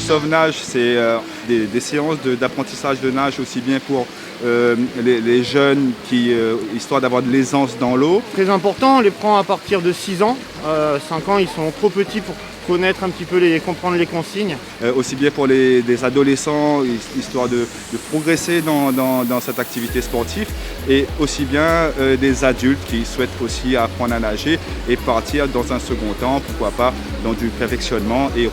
sauvenage, c'est des séances d'apprentissage de nage aussi bien pour les jeunes histoire d'avoir de l'aisance dans l'eau. Très important, on les prend à partir de 6 ans. 5 ans, ils sont trop petits pour connaître un petit peu, comprendre les consignes. Aussi bien pour des adolescents, histoire de progresser dans cette activité sportive, et aussi bien des adultes qui souhaitent aussi apprendre à nager et partir dans un second temps, pourquoi pas, dans du perfectionnement et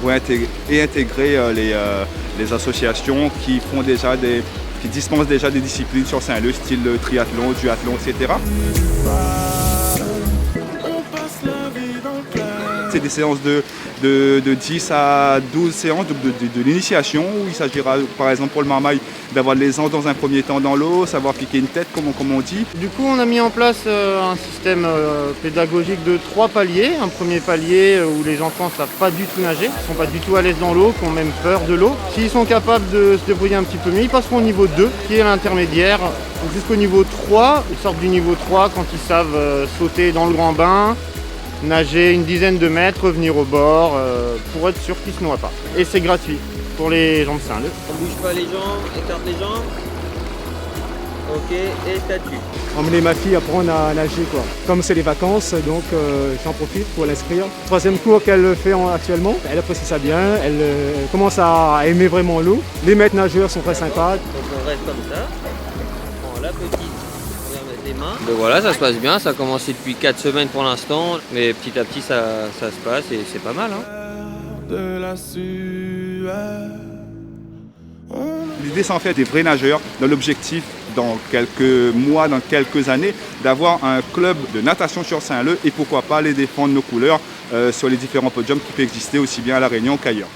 intégrer les associations qui dispensent déjà des disciplines sur Saint-Leu, style triathlon, duathlon, etc. C'est des séances de 10 à 12 séances de l'initiation, où il s'agira par exemple pour le marmaille d'avoir de l'aisance dans un premier temps dans l'eau, savoir piquer une tête comme on dit. Du coup on a mis en place un système pédagogique de 3 paliers. Un premier palier où les enfants ne savent pas du tout nager, ne sont pas du tout à l'aise dans l'eau, qui ont même peur de l'eau. S'ils sont capables de se débrouiller un petit peu mieux, ils passeront au niveau 2, qui est l'intermédiaire, jusqu'au niveau 3. Ils sortent du niveau 3 quand ils savent sauter dans le grand bain, nager une dizaine de mètres, revenir au bord pour être sûr qu'ils ne se noient pas. Et c'est gratuit pour les gens de Saint-Leu. On bouge pas les jambes, écarte les jambes. Ok, et statue. Emmener ma fille apprendre à nager quoi. Comme c'est les vacances, donc j'en profite pour l'inscrire. 3e cours qu'elle fait actuellement, elle apprécie ça bien, elle commence à aimer vraiment l'eau. Les maîtres nageurs sont très sympas. Donc on reste comme ça. On prend la petite. Les mains. Donc voilà, ça se passe bien, ça a commencé depuis 4 semaines pour l'instant, mais petit à petit ça se passe et c'est pas mal. L'idée c'est en fait des vrais nageurs, dans l'objectif dans quelques mois, dans quelques années, d'avoir un club de natation sur Saint-Leu et pourquoi pas aller défendre nos couleurs sur les différents podiums qui peuvent exister aussi bien à La Réunion qu'ailleurs.